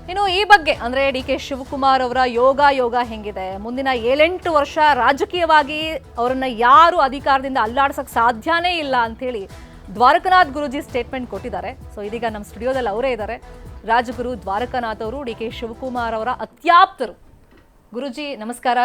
ಇನ್ನು ಈ ಬಗ್ಗೆ ಅಂದ್ರೆ ಡಿ ಕೆ ಶಿವಕುಮಾರ್ ಅವರ ಯೋಗ ಹೆಂಗಿದೆ, ಮುಂದಿನ 7-8 ವರ್ಷ ರಾಜಕೀಯವಾಗಿ ಅವರನ್ನ ಯಾರು ಅಧಿಕಾರದಿಂದ ಅಲ್ಲಾಡ್ಸಕ್ ಸಾಧ್ಯನೇ ಇಲ್ಲ ಅಂತ ಹೇಳಿ ದ್ವಾರಕನಾಥ್ ಗುರೂಜಿ ಸ್ಟೇಟ್ಮೆಂಟ್ ಕೊಟ್ಟಿದ್ದಾರೆ. ಸೊ ಇದೀಗ ನಮ್ಮ ಸ್ಟುಡಿಯೋದಲ್ಲಿ ಅವರೇ ಇದ್ದಾರೆ, ರಾಜಗುರು ದ್ವಾರಕನಾಥ್ ಅವರು, ಡಿ ಕೆ ಶಿವಕುಮಾರ್ ಅವರ ಅತ್ಯಾಪ್ತರು. ಗುರೂಜಿ ನಮಸ್ಕಾರ.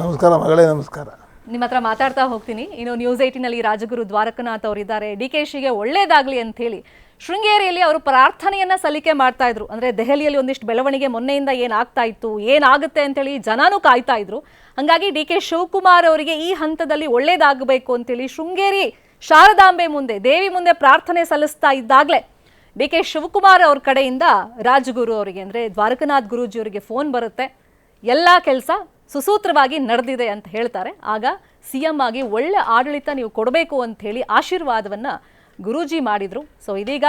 ನಮಸ್ಕಾರ ಮಗಳೇ, ನಮಸ್ಕಾರ. ನಿಮ್ಮ ಹತ್ರ ಮಾತಾಡ್ತಾ ಹೋಗ್ತೀನಿ. ಇನ್ನು ನ್ಯೂಸ್ 18ನಲ್ಲಿ ರಾಜಗುರು ದ್ವಾರಕನಾಥ್ ಅವರಿದ್ದಾರೆ. ಡಿ ಕೆ ಶಿಗೆ ಒಳ್ಳೇದಾಗ್ಲಿ ಅಂತ ಹೇಳಿ ಶೃಂಗೇರಿಯಲ್ಲಿ ಅವರು ಪ್ರಾರ್ಥನೆಯನ್ನ ಸಲ್ಲಿಕೆ ಮಾಡ್ತಾ ಇದ್ರು. ಅಂದ್ರೆ ದೆಹಲಿಯಲ್ಲಿ ಒಂದಿಷ್ಟು ಬೆಳವಣಿಗೆ ಮೊನ್ನೆಯಿಂದ ಏನಾಗ್ತಾ ಇತ್ತು, ಏನಾಗುತ್ತೆ ಅಂತೇಳಿ ಜನನೂ ಕಾಯ್ತಾ ಇದ್ರು. ಹಂಗಾಗಿ ಡಿ ಕೆ ಶಿವಕುಮಾರ್ ಅವರಿಗೆ ಈ ಹಂತದಲ್ಲಿ ಒಳ್ಳೇದಾಗಬೇಕು ಅಂತೇಳಿ ಶೃಂಗೇರಿ ಶಾರದಾಂಬೆ ಮುಂದೆ, ದೇವಿ ಮುಂದೆ ಪ್ರಾರ್ಥನೆ ಸಲ್ಲಿಸ್ತಾ ಇದ್ದಾಗಲೇ ಡಿ ಕೆ ಶಿವಕುಮಾರ್ ಅವ್ರ ಕಡೆಯಿಂದ ರಾಜಗುರು ಅವರಿಗೆ ಅಂದ್ರೆ ದ್ವಾರಕನಾಥ್ ಗುರೂಜಿ ಅವರಿಗೆ ಫೋನ್ ಬರುತ್ತೆ. ಎಲ್ಲ ಕೆಲಸ ಸುಸೂತ್ರವಾಗಿ ನಡೆದಿದೆ ಅಂತ ಹೇಳ್ತಾರೆ. ಆಗ CM ಆಗಿ ಒಳ್ಳೆ ಆಡಳಿತ ನೀವು ಕೊಡಬೇಕು ಅಂತ ಹೇಳಿ ಆಶೀರ್ವಾದವನ್ನ ಗುರೂಜಿ ಮಾಡಿದ್ರು. ಸೊ ಇದೀಗ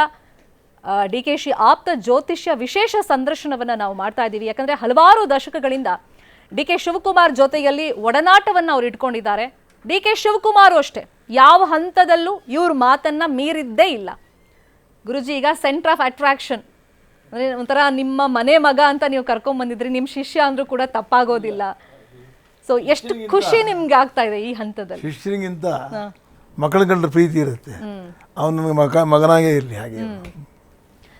ಡಿ ಕೆ ಶಿ ಆಪ್ತ ಜ್ಯೋತಿಷ್ಯ ವಿಶೇಷ ಸಂದರ್ಶನವನ್ನ ನಾವು ಮಾಡ್ತಾ ಇದ್ದೀವಿ. ಯಾಕಂದ್ರೆ ಹಲವಾರು ದಶಕಗಳಿಂದ ಡಿ ಕೆ ಶಿವಕುಮಾರ್ ಜೊತೆಯಲ್ಲಿ ಒಡನಾಟವನ್ನ ಅವ್ರು ಇಟ್ಕೊಂಡಿದ್ದಾರೆ. ಡಿ ಕೆ ಶಿವಕುಮಾರ್ ಅಷ್ಟೇ ಯಾವ ಹಂತದಲ್ಲೂ ಇವ್ರ ಮಾತನ್ನ ಮೀರಿದ್ದೇ ಇಲ್ಲ. ಗುರೂಜಿ ಈಗ ಸೆಂಟರ್ ಆಫ್ ಅಟ್ರಾಕ್ಷನ್, ಅಂದ್ರೆ ಒಂಥರ ನಿಮ್ಮ ಮನೆ ಮಗ ಅಂತ ನೀವು ಕರ್ಕೊಂಡ್ ಬಂದಿದ್ರಿ, ನಿಮ್ಮ ಶಿಷ್ಯ ಅಂದ್ರೂ ಕೂಡ ತಪ್ಪಾಗೋದಿಲ್ಲ. ಸೊ ಎಷ್ಟು ಖುಷಿ ನಿಮ್ಗೆ ಆಗ್ತಾ ಇದೆ ಈ ಹಂತದಲ್ಲಿ? ಶಿಷ್ಯನಿಗಿಂತ ಮಕ್ಕಳ ಕಂಡ್ರೆ ಪ್ರೀತಿ ಇರುತ್ತೆ. ಅವನು ನಮಗೆ ಮಗನಾಗೇ ಇರಲಿ. ಹಾಗೆ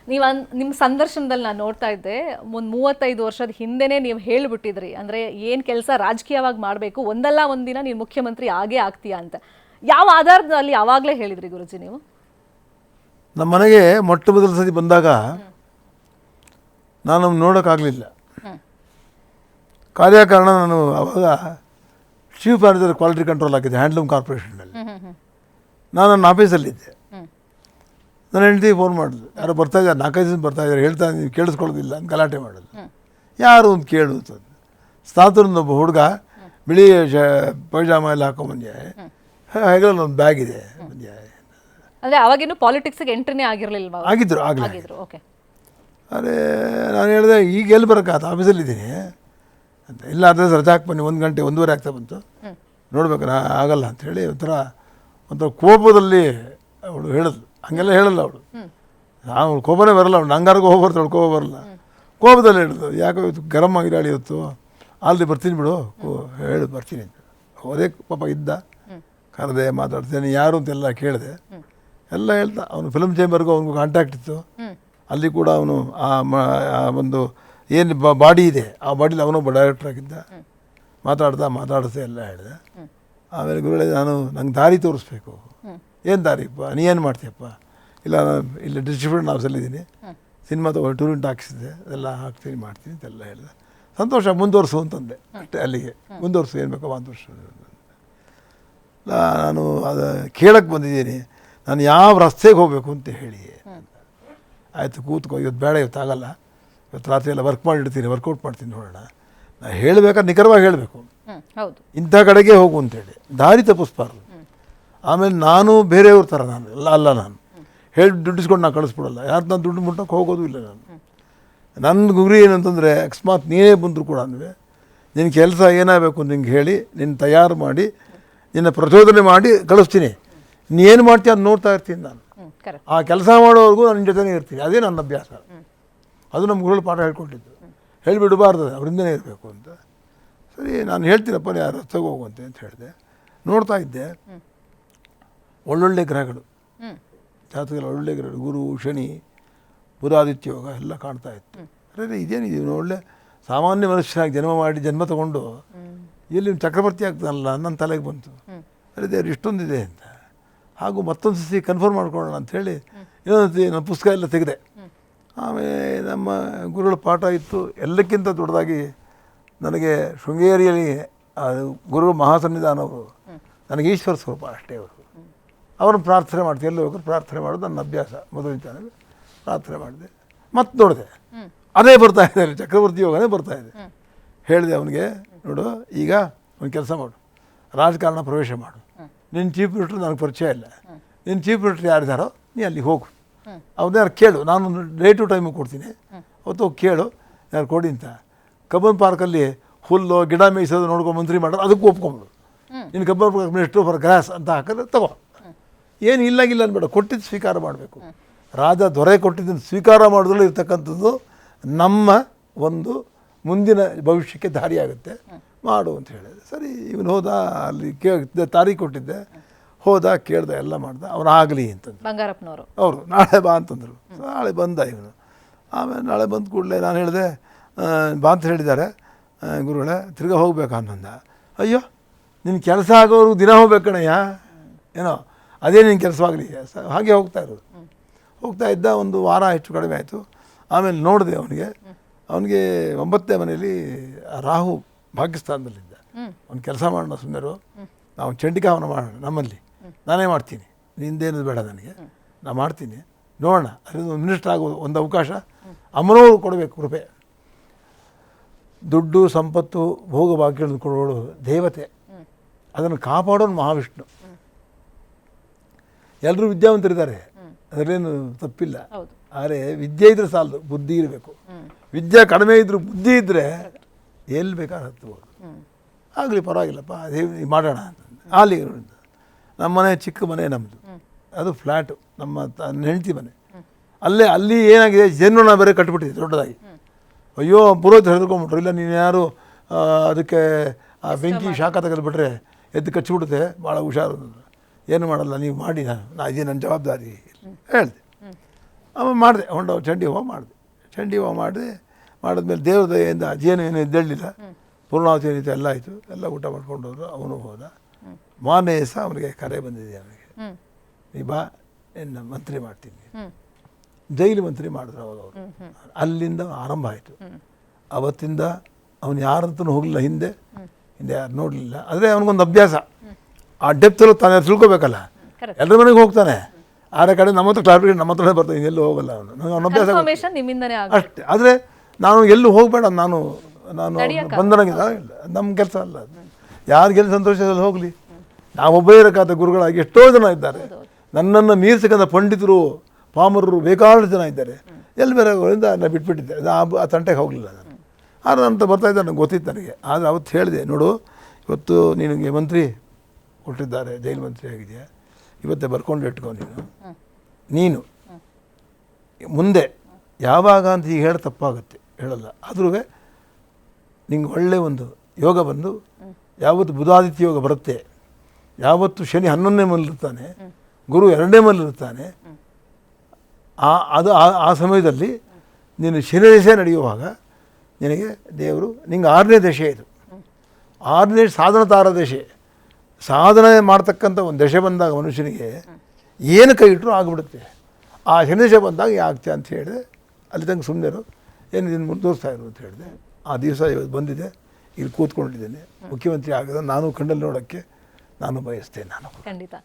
ನೀವು ನಿಮ್ಮ ಸಂದರ್ಶನದಲ್ಲಿ ನಾನು ನೋಡ್ತಾ ಇದ್ದೆ, ಒಂದು 35 ವರ್ಷದ ಹಿಂದೆನೇ ನೀವು ಹೇಳಿಬಿಟ್ಟಿದ್ರಿ, ಅಂದ್ರೆ ಏನ್ ಕೆಲಸ ರಾಜಕೀಯವಾಗಿ ಮಾಡಬೇಕು, ಒಂದಲ್ಲ ಒಂದಿನ ನೀನು ಮುಖ್ಯಮಂತ್ರಿ ಆಗೇ ಆಗ್ತೀಯಾ ಅಂತ. ಯಾವ ಆಧಾರದಲ್ಲಿ ಆವಾಗಲೇ ಹೇಳಿದ್ರಿ ಗುರೂಜಿ ನೀವು? ನಮ್ಮ ಮನೆಗೆ ಮೊಟ್ಟ ಮೊದಲ ಸತಿ ಬಂದಾಗ ನಾನು ನೋಡೋಕ್ಕಾಗಲಿಲ್ಲ. ಕಾರ್ಯಕಾರಣ ನಾನು ಆವಾಗ ಚೀಫ್ ಮ್ಯಾನೇಜರ್ ಕ್ವಾಲಿಟಿ ಕಂಟ್ರೋಲ್ ಆಗಿದ್ದೆ ಹ್ಯಾಂಡ್ಲೂಮ್ ಕಾರ್ಪೊರೇಷನ್ನಲ್ಲಿ. ನಾನು ನನ್ನ ಆಫೀಸಲ್ಲಿದ್ದೆ. ನನ್ನ ಹೆಂಡತಿ ಫೋನ್ ಮಾಡಿದ್ಲು, ಯಾರೋ ಬರ್ತಾಯಿದ್ದಾರೆ, 4-5 ದಿನ ಬರ್ತಾಯಿದ್ದಾರೆ, ಹೇಳ್ತಾ ನೀವು ಕೇಳಿಸ್ಕೊಳ್ಳೋದಿಲ್ಲ ಅಂತ ಗಲಾಟೆ ಮಾಡೋದು. ಯಾರು ಅಂತ ಕೇಳು ಅಂತಂದು ಸ್ನಾತನೊಬ್ಬ ಹುಡುಗ ಬಿಳಿ ಪೈಜಾಮ ಎಲ್ಲ ಹಾಕೊಂಬಂದ್ಯಾ, ಹಾಗೆ ಒಂದು ಬ್ಯಾಗ್ ಇದೆ ಬಂದ್ಯಾ. ಅಂದರೆ ಅವಾಗಿನ್ನೂ ಪಾಲಿಟಿಕ್ಸ್ಗೆ ಎಂಟ್ರಿನೇ ಆಗಿರಲಿಲ್ಲ? ಆಗಿದ್ರು ಆಗಲಿದ್ರು. ಓಕೆ. ಅದೇ ನಾನು ಹೇಳಿದೆ, ಈಗ ಎಲ್ಲಿ ಬರೋಕ್ಕಾಗತ್ತೆ, ಆಫೀಸಲ್ಲಿದ್ದೀನಿ ಅಂತ. ಇಲ್ಲ ಅದೇ ರಜೆ ಹಾಕಿ ಬನ್ನಿ, 1 ಗಂಟೆ 1:15 ಆಗ್ತಾ ಬಂತು, ನೋಡ್ಬೇಕು ನಾ ಆಗಲ್ಲ ಅಂಥೇಳಿ ಒಂಥರ ಕೋಪದಲ್ಲಿ ಅವಳು ಹೇಳಿದ್ಲು. ಹಂಗೆಲ್ಲ ಹೇಳಲ್ಲ ಅವಳು, ಅವಳು ಕೋಪನೇ ಬರಲ್ಲ, ಅವಳು ನಂಗಾರ್ಗೂ ಹೋಗಿ ಬರ್ತಾಳು, ಕೋಪ ಬರಲ್ಲ. ಕೋಪದಲ್ಲಿ ಹೇಳಿದ್ಲು, ಯಾಕೋ ಇವತ್ತು ಗರಂ ಆಗಿರಾಳಿ ಇವತ್ತು, ಅಲ್ಲಿ ಬರ್ತೀನಿ ಬಿಡು, ಹೇಳಿ ಬರ್ತೀನಿ ಅಂತ. ಹೋದೇ ಪಾಪ ಇದ್ದ, ಕರೆದೆ, ಮಾತಾಡ್ತೇನೆ, ಯಾರು ಅಂತೆಲ್ಲ ಕೇಳಿದೆ. ಎಲ್ಲ ಹೇಳ್ತಾ, ಅವನು ಫಿಲ್ಮ್ ಚೇಂಬರ್ಗೂ ಅವನಿಗೂ ಕಾಂಟ್ಯಾಕ್ಟ್ ಇತ್ತು. ಅಲ್ಲಿ ಕೂಡ ಅವನು ಆ ಒಂದು ಏನು ಬಾಡಿ ಇದೆ, ಆ ಬಾಡಿಲಿ ಅವನು ಡೈರೆಕ್ಟರ್ ಆಗಿದ್ದ. ಮಾತಾಡ್ತಾ ಎಲ್ಲ ಹೇಳಿದೆ. ಆಮೇಲೆ ಗುರುಗಳೇ, ನಂಗೆ ದಾರಿ ತೋರಿಸ್ಬೇಕು. ಏನು ದಾರಿಪ್ಪ, ನೀ ಏನು ಮಾಡ್ತೀಯಪ್ಪ? ಇಲ್ಲ ನಾನು ಇಲ್ಲಿ ಡಿಸ್ಟ್ರಿಬ್ಯೂಟರ್ ಆಫೀಸಲ್ಲಿದ್ದೀನಿ, ಸಿನಿಮಾ ತಗೊಂಡು ಟೂರಿಂಟ್ ಹಾಕಿಸಿದೆ, ಅದೆಲ್ಲ ಹಾಕ್ತೀನಿ ಮಾಡ್ತೀನಿ ಅಂತೆಲ್ಲ ಹೇಳಿದೆ. ಸಂತೋಷ, ಮುಂದುವರ್ಸು ಅಂತಂದೆ ಅಷ್ಟೇ. ಅಲ್ಲಿಗೆ ಮುಂದುವರ್ಸು, ಏನು ಬೇಕೋ ಮುಂದುವರ್ಸು. ನಾನು ಅದು ಕೇಳಕ್ಕೆ ಬಂದಿದ್ದೀನಿ, ನಾನು ಯಾವ ರಸ್ತೆಗೆ ಹೋಗಬೇಕು ಅಂತ ಹೇಳಿ. ಆಯಿತು, ಕೂತ್ಕೋ, ಇವತ್ತು ಬೇಡ, ಇವತ್ತು ಆಗಲ್ಲ, ಇವತ್ತು ರಾತ್ರಿ ಎಲ್ಲ ಮಾಡಿಡ್ತೀನಿ, ವರ್ಕೌಟ್ ಮಾಡ್ತೀನಿ, ನೋಡೋಣ. ನಾನು ಹೇಳಬೇಕಾದ್ರೆ ನಿಖರವಾಗಿ ಹೇಳಬೇಕು, ಇಂಥ ಕಡೆಗೆ ಹೋಗು ಅಂತೇಳಿ, ದಾರಿ ತಪ್ಪಿಸ್ಬಾರ್ದು. ಆಮೇಲೆ ನಾನು ಬೇರೆಯವ್ರ ಥರ ನಾನು ಅಲ್ಲ, ನಾನು ಹೇಳಿ ದುಡ್ಡಿಸ್ಕೊಂಡು ನಾನು ಕಳಿಸ್ಬಿಡಲ್ಲ, ಯಾರು ನಾನು ದುಡ್ಡು ಮುಟ್ಟಕ್ಕೆ ಹೋಗೋದು ಇಲ್ಲ. ನನ್ನ ಗುರಿ ಏನಂತಂದರೆ, ಅಕಸ್ಮಾತ್ ನೀನೇ ಬಂದರೂ ಕೂಡ ನಿನ್ನ ಕೆಲಸ ಏನಾಗಬೇಕು ನಿಂಗೆ ಹೇಳಿ, ನಿನ್ನ ತಯಾರು ಮಾಡಿ, ನಿನ್ನ ಪ್ರಚೋದನೆ ಮಾಡಿ ಕಳಿಸ್ತೀನಿ. ನೀನು ಮಾಡ್ತೀಯ ಅದು ನೋಡ್ತಾ ಇರ್ತೀನಿ ನಾನು. ಆ ಕೆಲಸ ಮಾಡೋವರೆಗೂ ನನ್ನ ಜೊತೆನೇ ಇರ್ತೀನಿ. ಅದೇ ನನ್ನ ಅಭ್ಯಾಸ. ಅದು ನಮ್ಮ ಗುರುಗಳು ಪಾಠ ಹೇಳ್ಕೊಟ್ಟಿದ್ದು. ಹೇಳಿಬಿಡಬಾರ್ದು, ಅವರಿಂದನೇ ಇರಬೇಕು ಅಂತ. ಸರಿ, ನಾನು ಹೇಳ್ತೀನಪ್ಪ, ಯಾರು ರಸ್ತೆಗೆ ಹೋಗುವಂತೆ ಅಂತ ಹೇಳಿದೆ. ನೋಡ್ತಾ ಇದ್ದೆ, ಒಳ್ಳೊಳ್ಳೆ ಗ್ರಹಗಳು, ಜಾತಕದಲ್ಲಿ ಒಳ್ಳೆ ಗ್ರಹಗಳು, ಗುರು, ಶನಿ, ಬುಧಾದಿತ್ಯ ಯೋಗ ಎಲ್ಲ ಕಾಣ್ತಾ ಇತ್ತು. ಅರೆ ಇದೇನಿದೆ, ಒಳ್ಳೆ ಸಾಮಾನ್ಯ ಮನುಷ್ಯನಾಗಿ ಜನ್ಮ ತಗೊಂಡು ಎಲ್ಲಿ ಚಕ್ರವರ್ತಿ ಆಗ್ತಾನಲ್ಲ ನನ್ನ ತಲೆಗೆ ಬಂತು. ಅರೆ ದೇವ್ರು ಇಷ್ಟೊಂದಿದೆ ಅಂತ. ಹಾಗೂ ಮತ್ತೊಂದು ಸತಿ ಕನ್ಫರ್ಮ್ ಮಾಡ್ಕೊಳ್ಳೋಣ ಅಂಥೇಳಿ ಇನ್ನೊಂದು ನನ್ನ ಪುಸ್ತಕ ಎಲ್ಲ ತೆಗೆದೆ. ಆಮೇಲೆ ನಮ್ಮ ಗುರುಗಳ ಪಾಠ ಇತ್ತು. ಎಲ್ಲಕ್ಕಿಂತ ದೊಡ್ಡದಾಗಿ ನನಗೆ ಶೃಂಗೇರಿಯಲ್ಲಿ ಗುರು ಮಹಾಸನ್ನಿಧಾನವರು ನನಗೆ ಈಶ್ವರ ಸ್ವರೂಪ ಅಷ್ಟೇ. ಅವ್ರನ್ನ ಪ್ರಾರ್ಥನೆ ಮಾಡ್ತೀನಿ, ಎಲ್ಲ ಹೋಗಿ ಪ್ರಾರ್ಥನೆ ಮಾಡೋದು ನನ್ನ ಅಭ್ಯಾಸ. ಮೊದಲಿಂದ ಪ್ರಾರ್ಥನೆ ಮಾಡಿದೆ, ಮತ್ತೆ ನೋಡಿದೆ, ಅದೇ ಬರ್ತಾಯಿದೆ, ಚಕ್ರವರ್ತಿ ಯೋಗನೇ ಬರ್ತಾಯಿದೆ. ಹೇಳಿದೆ ಅವನಿಗೆ, ನೋಡು, ಈಗ ಒಂದು ಕೆಲಸ ಮಾಡು, ರಾಜಕಾರಣ ಪ್ರವೇಶ ಮಾಡು. ನಿನ್ನ ಚೀಫ್ ಮಿನಿಸ್ಟ್ರು ನನಗೆ ಪರಿಚಯ ಇಲ್ಲ, ನಿನ್ನ ಚೀಫ್ ಮಿನಿಸ್ಟ್ರು ಯಾರಿದ್ದಾರೋ ನೀ ಅಲ್ಲಿ ಹೋಗು, ಅವ್ರನ್ನ ಕೇಳು, ನಾನು ಡೇಟು ಟೈಮು ಕೊಡ್ತೀನಿ, ಅವತ್ತು ಹೋಗಿ ಕೇಳು, ಯಾರು ಕೊಡಿ ಅಂತ. ಕಬ್ಬನ್ ಪಾರ್ಕಲ್ಲಿ ಹುಲ್ಲು ಗಿಡ ಮೇಯಿಸೋದು ನೋಡ್ಕೊಂಡು ಮಂತ್ರಿ ಮಾಡೋದು, ಅದಕ್ಕೂ ಒಪ್ಕೊಂಬಿಡು. ನಿನ್ನ Cubbon park minister for grass ಅಂತ ಹಾಕಿದ್ರೆ ತಗೋ. ಏನು ಇಲ್ಲಾಗಿಲ್ಲ ಅನ್ಬೇಡ, ಕೊಟ್ಟಿದ್ದು ಸ್ವೀಕಾರ ಮಾಡಬೇಕು. ರಾಜ ದೊರೆ ಕೊಟ್ಟಿದ್ದನ್ನು ಸ್ವೀಕಾರ ಮಾಡೋದ್ರಲ್ಲಿ ಇರ್ತಕ್ಕಂಥದ್ದು ನಮ್ಮ ಒಂದು ಮುಂದಿನ ಭವಿಷ್ಯಕ್ಕೆ ದಾರಿಯಾಗುತ್ತೆ, ಮಾಡು ಅಂತ ಹೇಳಿದೆ. ಸರಿ, ಇವನು ಹೋದ, ಅಲ್ಲಿ ತಾರೀಖು ಕೊಟ್ಟಿದ್ದೆ, ಹೋದ, ಕೇಳ್ದೆ, ಎಲ್ಲ ಮಾಡ್ದ. ಅವನು ಆಗಲಿ ಅಂತಂದ್ರು ಬಂಗಾರಪ್ಪನವರು. ಅವರು ನಾಳೆ ಬಾ ಅಂತಂದರು. ನಾಳೆ ಬಂದ ಇವನು. ಆಮೇಲೆ ನಾಳೆ ಬಂದ ಕೂಡಲೇ ನಾನು ಹೇಳಿದೆ, ಬಾ ಅಂತ ಹೇಳಿದ್ದಾರೆ ಗುರುಗಳೇ, ತಿರ್ಗಾ ಹೋಗ್ಬೇಕಾ ಅಂತಂದ. ಅಯ್ಯೋ, ನಿನ್ನ ಕೆಲಸ ಆಗೋರು ದಿನ ಹೋಗ್ಬೇಕು ಕಣಯ್ಯ, ಏನೋ ಅದೇ ನಿನ್ನ ಕೆಲಸವಾಗಲಿ. ಹಾಗೆ ಹೋಗ್ತಾ ಇರೋದು. ಹೋಗ್ತಾ ಇದ್ದ, ಒಂದು ವಾರ ಹೆಚ್ಚು ಕಡಿಮೆ ಆಯಿತು. ಆಮೇಲೆ ನೋಡಿದೆ ಅವನಿಗೆ 9ನೇ ಮನೆಯಲ್ಲಿ ರಾಹು ಪಾಕಿಸ್ತಾನದಲ್ಲಿದ್ದ. ಅವ್ನು ಕೆಲಸ ಮಾಡೋಣ ಸುಮ್ಮನೆ, ನಾವು ಚಂಡಿಕಾವನ ಮಾಡೋಣ ನಮ್ಮಲ್ಲಿ, ನಾನೇ ಮಾಡ್ತೀನಿ, ನಿಂದೇನು ಬೇಡ ನನಗೆ, ನಾನು ಮಾಡ್ತೀನಿ, ನೋಡೋಣ. ಅದರಿಂದ ಮಿನಿಸ್ಟರ್ ಆಗೋ ಒಂದು ಅವಕಾಶ ಅಮ್ಮನವರು ಕೊಡಬೇಕು ಕೃಪೆ. ದುಡ್ಡು ಸಂಪತ್ತು ಭೋಗ ಭಾಗ್ಯಗಳನ್ನು ಕೊಡೋಳು ದೇವತೆ, ಅದನ್ನು ಕಾಪಾಡೋನು ಮಹಾವಿಷ್ಣು. ಎಲ್ಲರೂ ವಿದ್ಯಾವಂತರಿದ್ದಾರೆ, ಅದರಲ್ಲೇನು ತಪ್ಪಿಲ್ಲ. ಆದರೆ ವಿದ್ಯೆ ಇದ್ರೆ ಸಾಲದು, ಬುದ್ಧಿ ಇರಬೇಕು. ವಿದ್ಯೆ ಕಡಿಮೆ ಇದ್ದರೂ ಬುದ್ಧಿ ಇದ್ದರೆ ಎಲ್ಲಿ ಬೇಕಾದ್ರೆ ಹತ್ಬೋದು. ಆಗಲಿ, ಪರವಾಗಿಲ್ಲಪ್ಪ, ಅದೇ ಮಾಡೋಣ ಅಂತ. ಅಲ್ಲಿ ನಮ್ಮ ಮನೆ ಚಿಕ್ಕ ಮನೆ, ನಮ್ಮದು ಅದು ಫ್ಲ್ಯಾಟು, ನಮ್ಮ ಹೆಂಡತಿ ಮನೆ. ಅಲ್ಲಿ ಏನಾಗಿದೆ, ಜನ್ಮನ ಬೇರೆ ಕಟ್ಬಿಟ್ಟಿದೆ ದೊಡ್ಡದಾಗಿ. ಅಯ್ಯೋ, ಪುರೋಹಿತರು ಹೆದರ್ಕೊಂಬಿಟ್ರು, ಇಲ್ಲ ನೀನು ಯಾರು ಅದಕ್ಕೆ ಆ ಬೆಂಕಿ ಶಾಖ ತೆಗೆದುಬಿಟ್ರೆ ಎದ್ದು ಕಚ್ಚಿಬಿಡುತ್ತೆ, ಭಾಳ ಹುಷಾರು. ಏನು ಮಾಡಲ್ಲ, ನೀವು ಮಾಡಿ, ನಾನು ಇದೇ ನನ್ನ ಜವಾಬ್ದಾರಿ ಹೇಳಿದೆ. ಆಮೇಲೆ ಮಾಡಿದೆ, ಚಂಡಿ ಹೋಮ ಮಾಡಿದೆ. ಚಂಡಿ ಹೋಮ ಮಾಡಿದ್ಮೇಲೆ ದೇವ್ರ ದಯೆಯಿಂದ ಜೇನು ಏನು ಎದ್ದೇಳಲಿಲ್ಲ, ಪೂರ್ಣಾವತಿ ಏನಿತ್ತು ಎಲ್ಲ ಆಯಿತು. ಎಲ್ಲ ಊಟ ಮಾಡ್ಕೊಂಡು ಹೋದ್ರು. ಅವನು ಹೋದ. ಮಾರನೇ ಸಹ ಅವನಿಗೆ ಕರೆ ಬಂದಿದೆ, ಅವನಿಗೆ ನೀ ಬಾ, ನಿನ್ನ ಮಂತ್ರಿ ಮಾಡ್ತೀನಿ. ಜೈಲು ಮಂತ್ರಿ ಮಾಡಿದ್ರು ಅವಾಗ ಅವರು. ಅಲ್ಲಿಂದ ಆರಂಭ ಆಯಿತು. ಅವತ್ತಿಂದ ಅವನು ಯಾರಂತೂ ಹೋಗಲಿಲ್ಲ, ಹಿಂದೆ ಯಾರು ನೋಡಲಿಲ್ಲ. ಆದರೆ ಅವನಿಗೊಂದು ಅಭ್ಯಾಸ, ಆ ಡೆಪ್ತಲ್ಲೂ ತಾನೇ ತಿಳ್ಕೊಬೇಕಲ್ಲ. ಎಲ್ಲರ ಮನೆಗೆ ಹೋಗ್ತಾನೆ, ಆರ ಕಡೆ ನಮ್ಮ ಹತ್ರ ಕ್ಲಾರಿಫಿಕೇಶನ್ ನಮ್ಮ ಹತ್ರನೇ ಬರ್ತಾನೆ, ಎಲ್ಲೂ ಹೋಗಲ್ಲ ಅವನು. ಅವನ ಅಭ್ಯಾಸ ಅಷ್ಟೇ. ಆದರೆ ನಾನು ಎಲ್ಲೂ ಹೋಗಬೇಡ, ನಾನು ಬಂಧನಗಿಲ್ಲ, ನಮ್ಮ ಕೆಲಸ ಅಲ್ಲ ಅದು. ಯಾರಿಗೆಲ್ಲಿ ಸಂತೋಷದಲ್ಲಿ ಹೋಗಲಿ. ನಾವೊಬ್ಬೇ ಇರೋಕ್ಕಾದ ಗುರುಗಳಾಗಿ ಎಷ್ಟೋ ಜನ ಇದ್ದಾರೆ. ನನ್ನನ್ನು ಮೀರಿಸಕ್ಕಂಥ ಪಂಡಿತರು, ಪಾಮರರು ಬೇಕಾದಷ್ಟು ಜನ ಇದ್ದಾರೆ. ಎಲ್ಲಿ ಬೇರೆ ನಾನು ಬಿಟ್ಬಿಟ್ಟಿದ್ದೆ, ಆ ತಂಟೆಗೆ ಹೋಗಲಿಲ್ಲ ನಾನು. ಆದರೆ ಅಂತ ಬರ್ತಾಯಿದ್ದೆ, ನನಗೆ ಗೊತ್ತಿತ್ತು ನನಗೆ. ಆದರೆ ಅವತ್ತು ಹೇಳಿದೆ, ನೋಡು, ಇವತ್ತು ನಿನಗೆ ಮಂತ್ರಿ ಕೊಟ್ಟಿದ್ದಾರೆ, ಜೈಲು ಮಂತ್ರಿ ಆಗಿದೆಯಾ, ಇವತ್ತೇ ಬರ್ಕೊಂಡು ಇಟ್ಕೊ. ನೀನು ಮುಂದೆ ಯಾವಾಗ ಅಂತ ಈಗ ಹೇಳಿ ತಪ್ಪಾಗುತ್ತೆ, ಹೇಳಲ್ಲ. ಆದ್ರೂ ನಿಂಗೆ ಒಳ್ಳೆಯ ಒಂದು ಯೋಗ ಬಂದು, ಯಾವತ್ತು ಬುಧಾದಿತ್ಯ ಯೋಗ ಬರುತ್ತೆ, ಯಾವತ್ತು ಶನಿ 11ನೇ ಮನೇಲಿರ್ತಾನೆ, ಗುರು 2ನೇ ಮನೇಲಿರ್ತಾನೆ, ಆ ಸಮಯದಲ್ಲಿ ನೀನು ಶನಿ ದಶೆ ನಡೆಯುವಾಗ ನಿನಗೆ ದೇವರು ನಿಂಗೆ 6ನೇ ದಶೆ ಇದು. 6ನೇ ಸಾಧನ ತಾರ ದಶೆ. ಸಾಧನೆ ಮಾಡ್ತಕ್ಕಂಥ ಒಂದು ದಶೆ ಬಂದಾಗ ಮನುಷ್ಯನಿಗೆ ಏನು ಕೈ ಇಟ್ಟರು ಆಗಿಬಿಡುತ್ತೆ. ಆ ಶನಿ ದಶೆ ಬಂದಾಗ ಯಾಕೆ ಅಂತ ಹೇಳಿದೆ. ಅಲ್ಲಿ ತನಕ ಸುಮ್ಮನೆ ಏನು ಇದನ್ನು ಮುಂದುವರಿಸ್ತಾ ಇರು ಅಂತ ಹೇಳಿದೆ. ಆ ದಿವಸ ಇವತ್ತು ಬಂದಿದೆ, ಇಲ್ಲಿ ಕೂತ್ಕೊಂಡಿದ್ದೇನೆ. ಮುಖ್ಯಮಂತ್ರಿ ಆಗೋದು ನಾನು ಕಣ್ಣಲ್ಲಿ ನೋಡೋಕ್ಕೆ ನಾನು ಬಯಸ್ತೇನೆ. ನಾನು ಖಂಡಿತ.